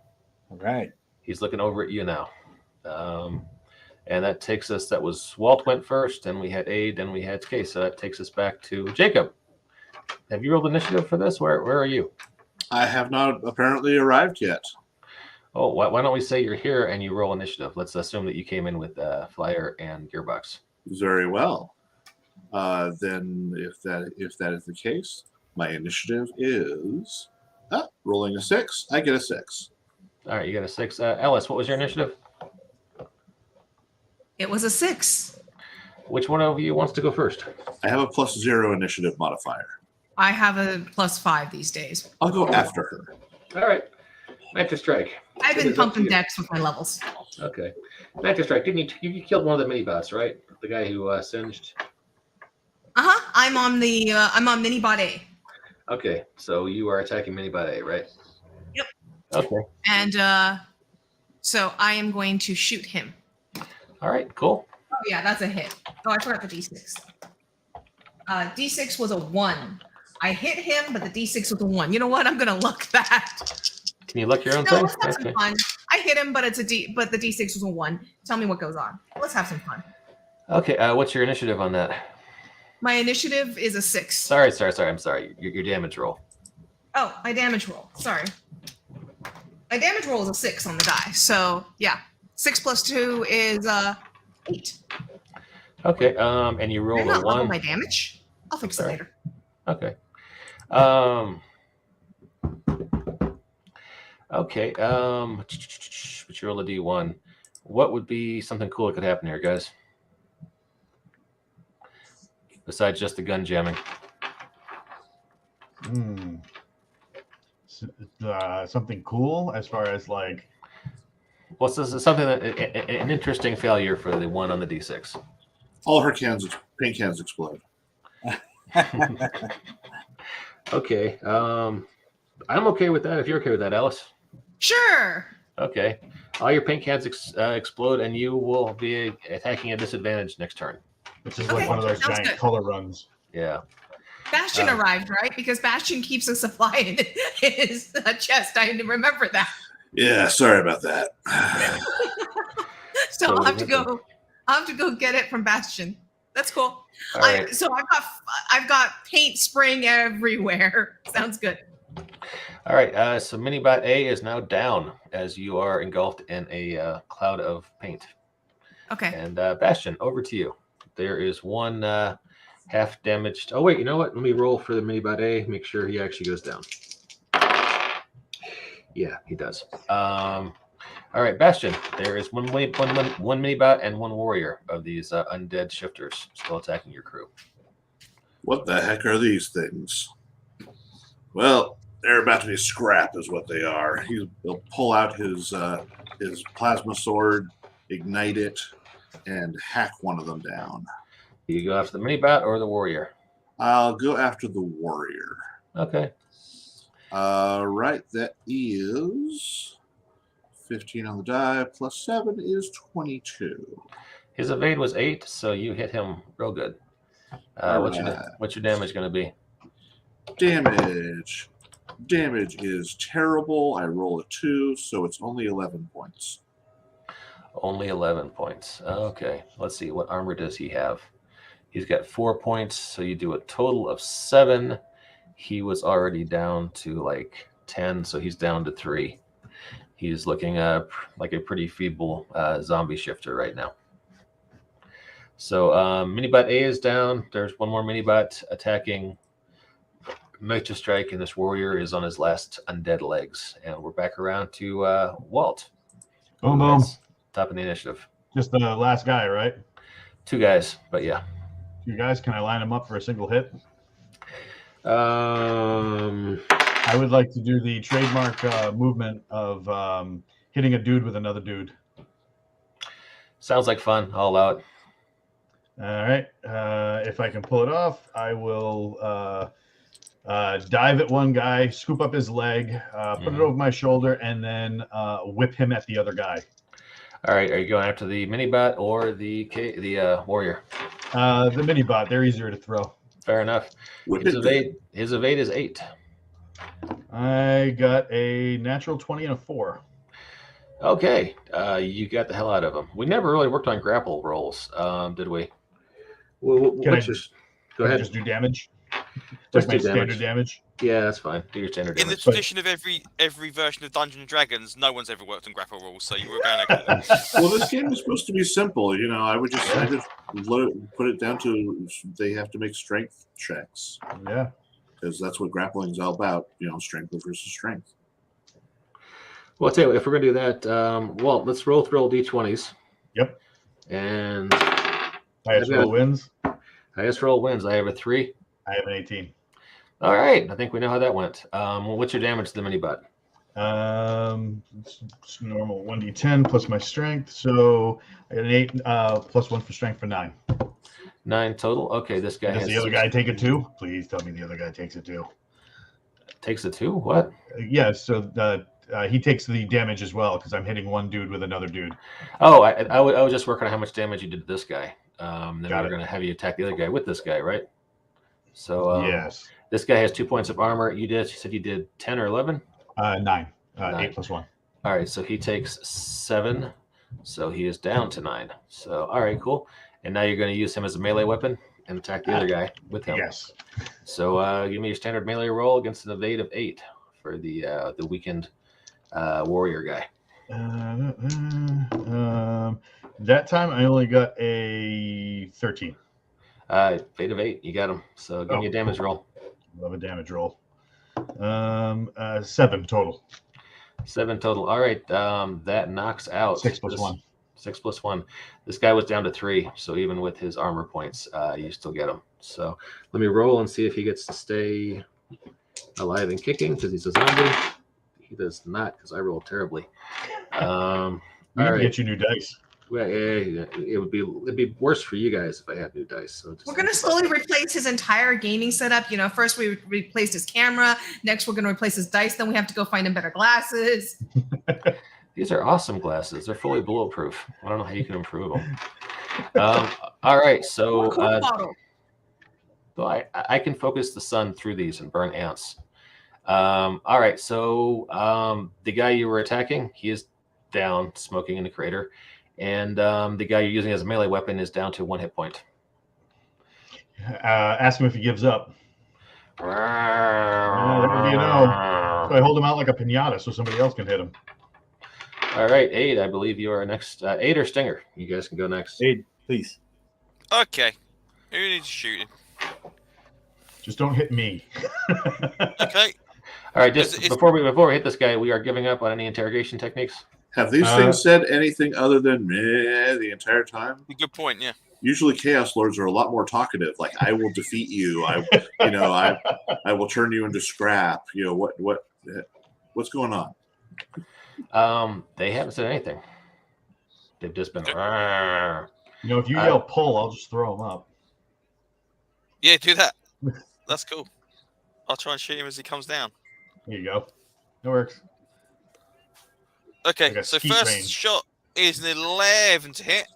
All right. he's looking over at you now. And that takes us, that was Walt went first, then we had Aid, then we had Kay, so that takes us back to Jacob. Have you rolled initiative for this? Where are you? I have not apparently arrived yet. Oh, why don't we say you're here and you roll initiative? Let's assume that you came in with Flyer and Gearbox. Very well. Then, if that is the case, my initiative is rolling a 6. I get a 6. All right, you got a 6. Alice, what was your initiative? It was a 6. Which one of you wants to go first? I have a +0 initiative modifier. I have a +5 these days. I'll go after her. All right, Night Strike. I've been pumping decks with my levels. Okay, Night Strike. Didn't you killed one of the mini bots, right? The guy who singed. I'm on Minibot A. Okay, so you are attacking Minibot A, right? Yep. Okay. And so I am going to shoot him. All right, cool. Oh yeah, that's a hit. Oh, I forgot the D6. D6 was a 1. I hit him, but the D6 was a 1. You know what? I'm gonna luck that. Can you luck your own No, thing? let's have Okay. some fun. I hit him, but it's a D. But the D6 was a 1. Tell me what goes on. Let's have some fun. Okay, what's your initiative on that? My initiative is a 6. Sorry. I'm sorry. Your damage roll. Oh, my damage roll. Sorry. My damage roll is a 6 on the die. So yeah, 6 plus 2 is 8. Okay, and you Did I rolled a not level 1. my damage? I'll fix it Sorry. later. Okay. Okay. But you roll a D1. What would be something cool that could happen here, guys? Besides just the gun jamming. Something cool as far as like. Well, this is something that an interesting failure for the 1 on the D6. All her paint cans explode. Okay. I'm okay with that. If you're okay with that, Alice. Sure. Okay. All your paint cans explode, and you will be attacking at disadvantage next turn. This is Okay, like one of those sounds giant good. color runs. Yeah. Bastion arrived, right? Because Bastion keeps a supply in his chest. I remember that. Yeah, sorry about that. So I'll have to go. I'll have to go get it from Bastion. That's cool. All right. So I've got paint spraying everywhere. Sounds good. All right. So Minibot A is now down as you are engulfed in a cloud of paint. Okay. And Bastion, over to you. There is one half damaged. Oh wait, you know what? Let me roll for the Minibot A. Make sure he actually goes down. Yeah, he does. All right, Bastion. There is one Minibot and 1 warrior of these undead shifters still attacking your crew. What the heck are these things? Well, they're about to be scrap, is what they are. He'll pull out his plasma sword, ignite it, and hack one of them down. You go after the Minibot or the warrior? I'll go after the warrior. Okay. Right, that is 15 on the die, plus 7 is 22. His evade was 8, so you hit him real good. All What's right. your damage going to be? Damage. Damage is terrible. I roll a 2, so it's only 11 points. Only 11 points. Okay, let's see. What armor does he have? He's got 4 points, so you do a total of 7. He was already down to like 10, so he's down to 3. He's looking like a pretty feeble zombie shifter right now. So Minibot A is down. There's one more Minibot attacking Nature Strike, and this warrior is on his last undead legs. And we're back around to Walt. Boom, boom. That's top of the initiative. Just the last guy, right? 2 guys, but yeah. You guys, can I line them up for a single hit? Um, I would like to do the trademark movement of hitting a dude with another dude. sounds like fun. I'll allow it. All right. If I can pull it off, I will dive at one guy, scoop up his leg, put it over my shoulder, and then whip him at the other guy. All right, are you going after the Minibot or the warrior? The mini bot, they're easier to throw. Fair enough. His evade is 8. I got a natural 20 and a 4. Okay, you got the hell out of him. We never really worked on grapple rolls, did we? Well, Can I go ahead. just do damage? Just Like do my standard damage? Yeah, that's fine. Do your standard In the damage. tradition of every version of Dungeons and Dragons, no one's ever worked on grapple rules, so you were going to. Well, this game is supposed to be simple. You know, I just put it down to they have to make strength checks. Yeah. Because that's what grappling is all about. You know, strength versus strength. Well, I'll tell you what, if we're going to do that, Walt, let's roll D20s. Yep. And Highest roll wins. highest roll wins. I have a 3. I have an 18. All right, I think we know how that went. What's your damage to the Minibot? It's normal 1d10 plus my strength. So I got an 8 plus 1 for strength for 9. 9 total. Okay, this guy Does the other guy take a 2? Please tell me the other guy takes a 2. takes a 2. What? Yeah, so he takes the damage as well because I'm hitting one dude with another dude. Oh, I was just working on how much damage you did to this guy. Then we're Got it. going to have you attack the other guy with this guy, right? So Yes. this guy has 2 points of armor. You said you did 10 or 11? 9. 9. 8 plus 1. All right, so he takes 7. So he is down to 9. So, all right, cool. And now you're going to use him as a melee weapon and attack the other guy with him. Yes. So give me your standard melee roll against an evade of 8 for the weakened warrior guy. That time I only got a 13. Evade of 8, you got him. So give me a damage roll. Love a damage roll. 7 total. 7 total. All right, that knocks out 6 plus 1. 6 plus 1. This guy was down to 3, so even with his armor points, you still get him. So let me roll and see if he gets to stay alive and kicking because he's a zombie. He does not because I rolled terribly. We need all to right. get you new dice. Well, it'd be worse for you guys if I had new dice. So We're going to slowly replace his entire gaming setup. You know, first we replaced his camera. Next, we're going to replace his dice. Then we have to go find him better glasses. These are awesome glasses. They're fully bulletproof. I don't know how you can improve them. All right, so I can focus the sun through these and burn ants. All right, so the guy you were attacking, he is down, smoking in the crater. And the guy you're using as a melee weapon is down to 1 hit point. Ask him if he gives up. That would be a no. So I hold him out like a pinata so somebody else can hit him. All right, Aid, I believe you are next. Aid or Stinger? You guys can go next. Aid, please. Okay. Who needs shooting? Just don't hit me. Okay. All right, just before we hit this guy, we are giving up on any interrogation techniques. Have these things said anything other than meh the entire time? Good point. Yeah. Usually, Chaos Lords are a lot more talkative. Like, I will defeat you. I will turn you into scrap. You know what's going on? They haven't said anything. They've just been. If you yell pull, I'll just throw them up. Yeah, do that. That's cool. I'll try and shoot him as he comes down. Here you go. It works. Okay, Like a so skeet first range. shot is an 11 to hit.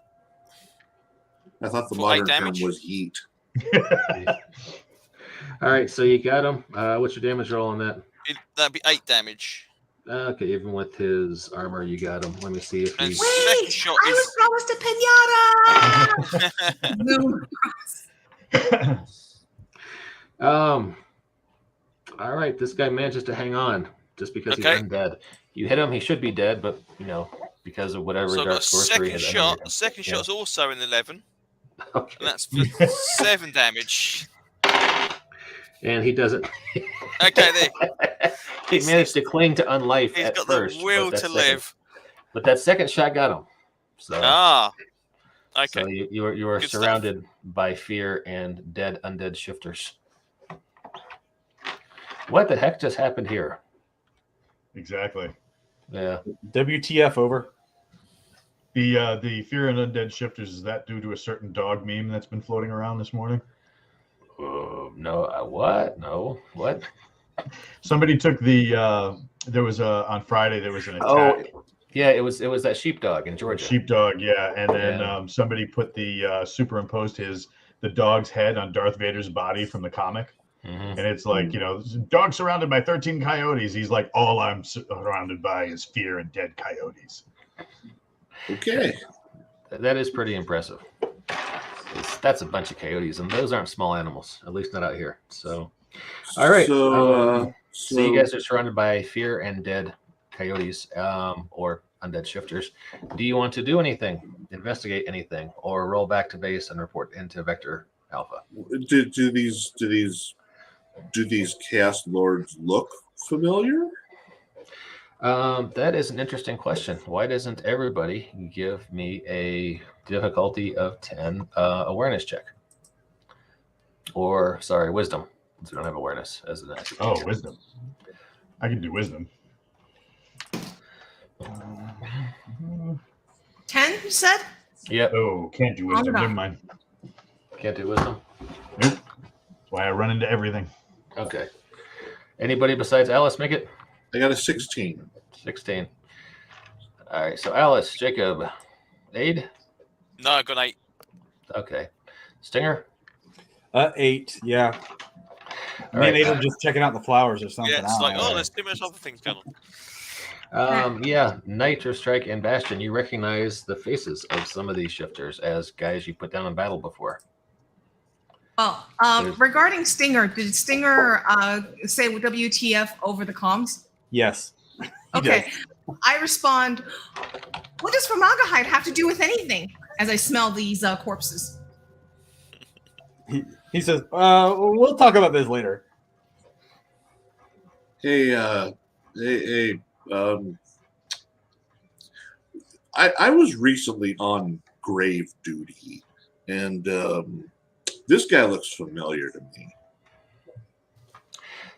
I thought the For 8 modern term damage. was yeet. All right, so you got him. What's your damage roll on that? That'd be 8 damage. Okay, even with his armor, you got him. Let me see if And he's. second Wait, shot I is. was promised a pinata. Zoom. All right, this guy manages to hang on just because Okay. he's undead. You hit him, he should be dead, but because of whatever So I've dark got a sorcery. second shot. The second Yeah. shot's also an 11, Okay. and that's for 7 damage. And he doesn't. Okay, there. He managed to cling to unlife He's at got first. the will but that to second- live. But that second shot got him. So, Ah. Okay. so you are Good stuff. surrounded by fear and undead shifters. What the heck just happened here? Exactly. Yeah. WTF over. The fear and undead shifters, is that due to a certain dog meme that's been floating around this morning? No. What? No. What? Somebody took the there was on Friday there was an attack. Oh, yeah. It was that sheepdog in Georgia. Sheepdog, yeah, and then Yeah. somebody put the superimposed the dog's head on Darth Vader's body from the comic, Mhm. and it's like dog surrounded by 13 coyotes. He's like, all I'm surrounded by is fear and dead coyotes. Okay. That is pretty impressive. That's a bunch of coyotes, and those aren't small animals, at least not out here. So, all right. So, So you guys are surrounded by fear and dead coyotes, or undead shifters. Do you want to do anything, investigate anything, or roll back to base and report into Vector Alpha? do these Chaos Lords look familiar? That is an interesting question. Why doesn't everybody give me a difficulty of 10 awareness check? Or, sorry, wisdom, since we don't have awareness as an attribute. Oh, wisdom. I can do wisdom. 10, you said? Yep, Oh, can't do wisdom. Hold on. Never mind. can't do wisdom. Nope. That's why I run into everything. Okay. Anybody besides Alice make it? I got a 16. 16. All right, so Alice, Jacob, Aid? No, I got 8. Okay. Stinger? 8, yeah. All Me and right. Aid are just checking out the flowers or something. Yeah, it's I like, don't know. there's too much other things going on. Yeah, Nitro Strike and Bastion, you recognize the faces of some of these shifters as guys you put down in battle before. Oh, regarding Stinger, did Stinger say WTF over the comms? Yes. He Okay. I respond, what does formaldehyde have to do with anything? As I smell these corpses. He says, we'll talk about this later. Hey, I was recently on grave duty, and this guy looks familiar to me.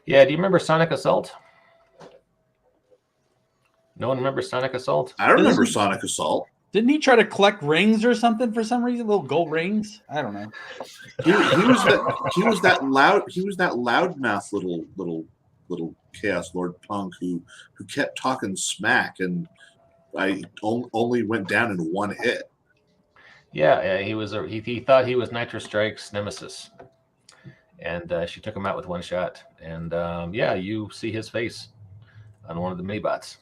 Yeah, do you remember Sonic Assault? No one remembers Sonic Assault? I remember Sonic Assault. Didn't he try to collect rings or something for some reason? Little gold rings? I don't know. He was that loudmouth little Chaos Lord punk who kept talking smack, and I only went down in one hit. Yeah, he thought he was Nitro Strike's nemesis. And she took him out with one shot. And yeah, you see his face on one of the mini-bots.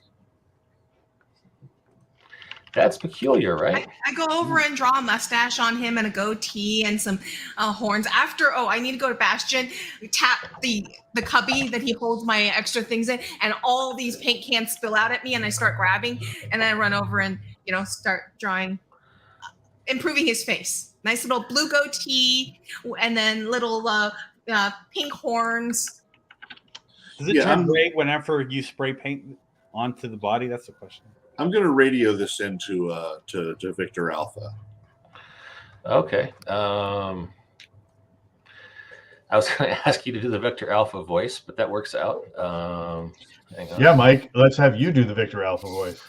That's peculiar, right? I go over and draw a mustache on him and a goatee and some horns. After, I need to go to Bastion, tap the cubby that he holds my extra things in, and all these paint cans spill out at me, and I start grabbing, and then I run over and start drawing, improving his face. Nice little blue goatee, and then little pink horns. Does it turn gray whenever you spray paint onto the body? That's the question. I'm going to radio this into to Victor Alpha. Okay. I was going to ask you to do the Victor Alpha voice, but that works out. Hang on. Yeah, Mike, let's have you do the Victor Alpha voice.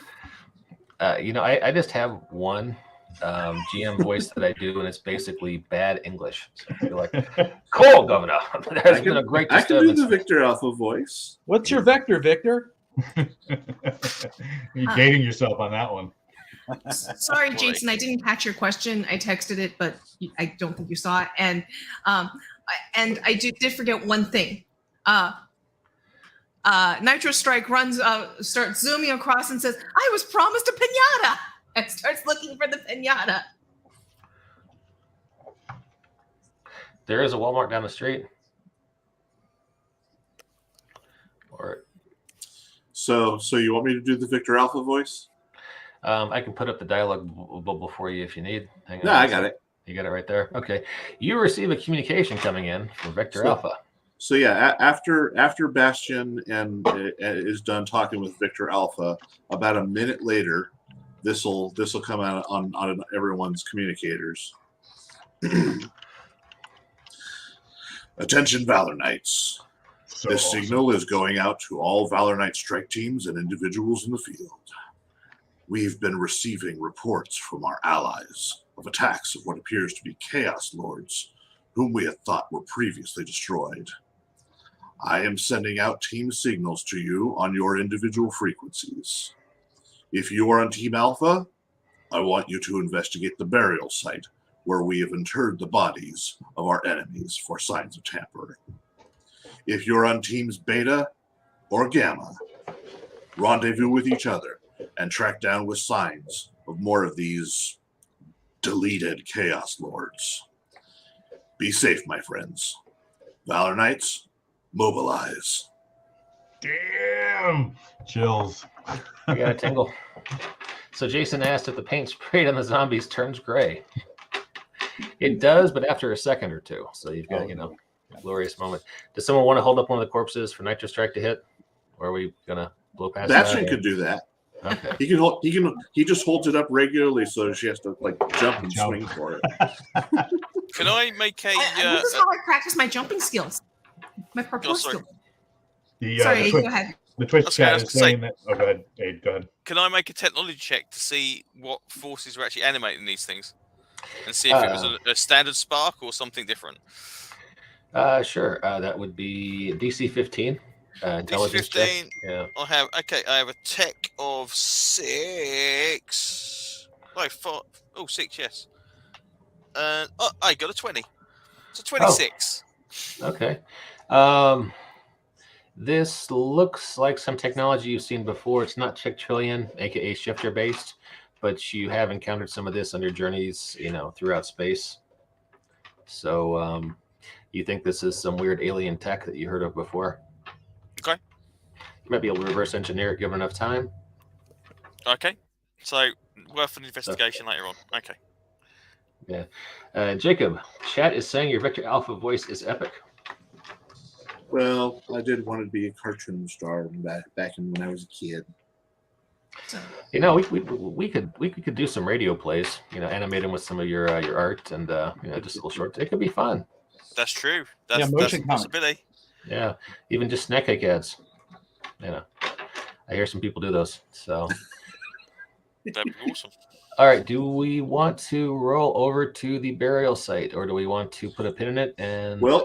I just have one GM voice that I do, and it's basically bad English. So I feel like, cool, Governor. There's been a great I can do disturbance. the Victor Alpha voice. What's your vector, Victor? You're gating yourself on that one. Sorry, Boy. Jason, I didn't catch your question. I texted it, but I don't think you saw it. And I did forget one thing. Nitro Strike starts zooming across and says, "I was promised a pinata," and starts looking for the pinata. There is a Walmart down the street. Or So you want me to do the Victor Alpha voice? I can put up the dialogue bubble for you if you need. Hang on. No, I got it. You got it right there. Okay. You receive a communication coming in from Victor So- Alpha. So yeah, after Bastion is done talking with Victor Alpha, about a minute later, this will come out on everyone's communicators. Attention, Valor Knights. So This awesome. signal is going out to all Valor Knight strike teams and individuals in the field. We've been receiving reports from our allies of attacks of what appears to be Chaos Lords, whom we had thought were previously destroyed. I am sending out team signals to you on your individual frequencies. If you are on Team Alpha, I want you to investigate the burial site where we have interred the bodies of our enemies for signs of tampering. If you're on Teams Beta or Gamma, rendezvous with each other and track down with signs of more of these deleted Chaos Lords. Be safe, my friends. Valor Knights, mobilize. Damn. Chills. I got a tingle. So Jason asked if the paint sprayed on the zombies turns gray. It does, but after a second or two. So you've got, a glorious moment. Does someone want to hold up one of the corpses for Nitro Strike to hit? Or are we gonna blow past Bastion that? could do that. Okay. He just holds it up regularly so she has to jump and swing for it. Can I make a? This is how I practice my jumping skills, my parkour sorry. skills. The, Sorry, the go Twitch, ahead. the Twitch Okay, I chat was is gonna say- saying that. Oh, go ahead. Hey, go ahead. Can I make a technology check to see what forces were actually animating these things, and see if it was a standard spark or something different? Sure. That would be DC 15. Intelligence check. 15. Yeah. I have a tech of 6. No, 4. Oh, 6, yes. I got a 20. So 26. Okay. This looks like some technology you've seen before. It's not Chick Trillion, aka shifter based, but you have encountered some of this on your journeys, throughout space. So you think this is some weird alien tech that you heard of before? Okay. You might be able to reverse engineer it given enough time. Okay. So worth an investigation later on. Okay. Yeah. Jacob, chat is saying your Victor Alpha voice is epic. Well, I did want to be a cartoon star back in when I was a kid. So, We could do some radio plays. Animate them with some of your art and just a little short. It could be fun. That's true. That's motion a comics. possibility. Yeah, even just snack cake ads. I hear some people do those. So, That'd be awesome. all right. Do we want to roll over to the burial site, or do we want to put a pin in it? And Well,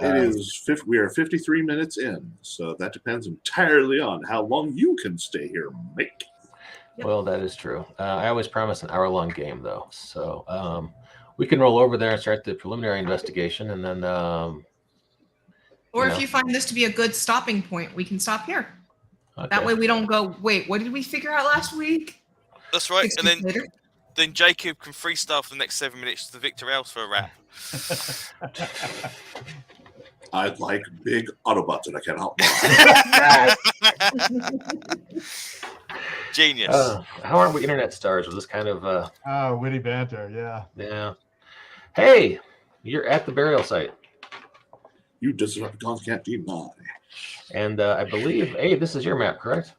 we are 53 minutes in, so that depends entirely on how long you can stay here, Mike. Well, that is true. I always promise an hour-long game, though. So we can roll over there and start the preliminary investigation, and then. or if you find this to be a good stopping point, we can stop here. Okay. That way we don't go, wait, what did we figure out last week? That's right. 6 And weeks later. then Jacob can freestyle for the next 7 minutes to Victor Alpha a rap. I'd like big Autobots and I can't help Genius. How aren't we internet stars with this kind of? Oh, witty banter. Yeah. Yeah. Hey, you're at the burial site, You Decepticons can't deny. and I believe, hey, this is your map, correct?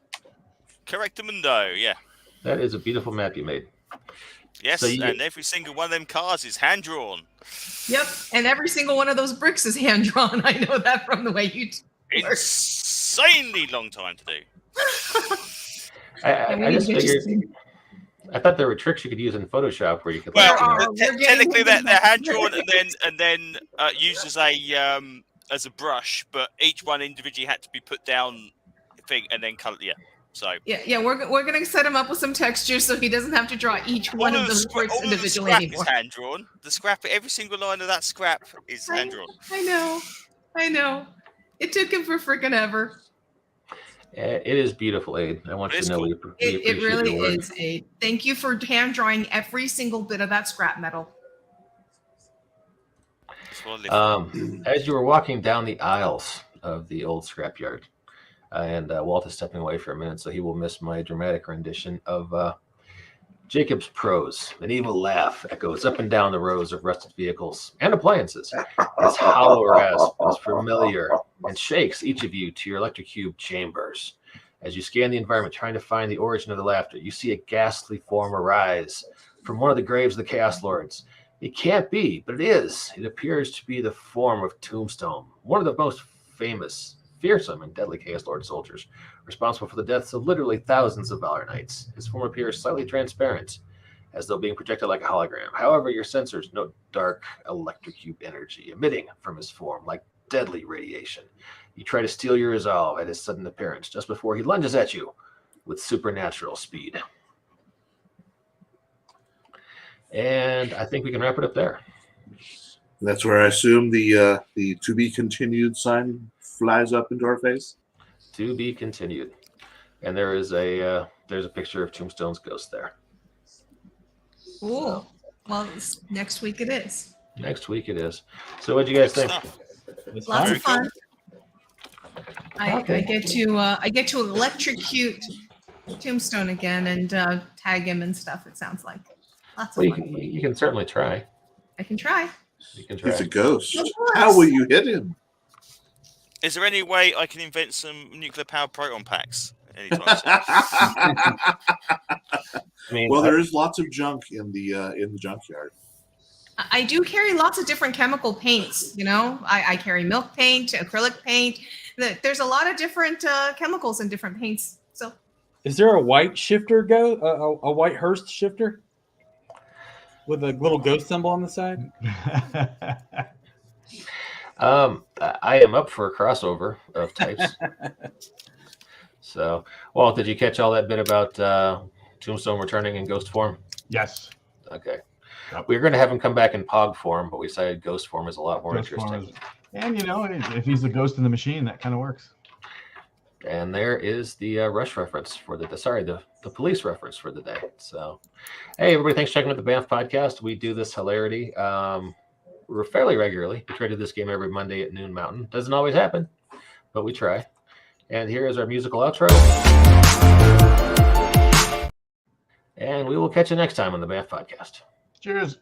Correctamundo, yeah. That is a beautiful map you made. Yes, So you- and every single one of them cars is hand drawn. Yep, and every single one of those bricks is hand drawn. I know that from the way you. Insanely long time to do. And we I need just to get you figured. I thought there were tricks you could use in Photoshop where you could. Well, We're getting technically into they're hand drawn and then used as a brush, but each one individually had to be put down thing and then colored. Yeah. So Yeah, we're gonna set him up with some textures so he doesn't have to draw each one of those words all of the individually scrap anymore. is hand drawn. The scrap, every single line of that scrap is hand drawn. I know. It took him for freaking ever. It is beautiful, Aid. I want you It's to know cool. we appreciate It really your work. is a thank you for hand drawing every single bit of that scrap metal. That's what I live for. As you were walking down the aisles of the old scrapyard, and Walt is stepping away for a minute, so he will miss my dramatic rendition of Jacob's prose. An evil laugh echoes up and down the rows of rusted vehicles and appliances. Its hollow rasp is familiar and shakes each of you to your electric cube chambers. As you scan the environment, trying to find the origin of the laughter, you see a ghastly form arise from one of the graves of the Chaos Lords. It can't be, but it is. It appears to be the form of Tombstone, one of the most famous, fearsome, and deadly Chaos Lord soldiers, responsible for the deaths of literally thousands of Valor Knights. His form appears slightly transparent, as though being projected like a hologram. However, your sensors note dark electric cube energy emitting from his form like deadly radiation. You try to steal your resolve at his sudden appearance, just before he lunges at you with supernatural speed. And I think we can wrap it up there. That's where I assume the to be continued sign flies up into our face. To be continued. And there's a picture of Tombstone's ghost there. Cool. Well, next week it is. Next week it is. So what do you guys think? It's Lots fine. of fun. I Okay. get to electrocute Tombstone again and tag him and stuff. It sounds like lots of Well, fun. you can certainly try. I can try. You can try. He's a ghost. Of course. How will you hit him? Is there any way I can invent some nuclear powered proton packs anytime soon? I mean, Well, there is lots of junk in the junkyard. I do carry lots of different chemical paints. You know, I carry milk paint, acrylic paint. There's a lot of different chemicals and different paints. So Is there a white shifter a white Hearst shifter with a little ghost symbol on the side? I am up for a crossover of types. So, Walt, did you catch all that bit about Tombstone returning in ghost form? Yes. Okay. Yep. We were going to have him come back in Pog form, but we decided ghost form is a lot more Ghost form interesting. And if he's the ghost in the machine, that kind of works. And there is the Rush reference for the police reference for the day. So, hey, everybody, thanks for checking out the Banff podcast. We do this hilarity fairly regularly. We try to do this game every Monday at noon Mountain. Doesn't always happen, but we try. And here is our musical outro. And we will catch you next time on the Banff podcast. Cheers.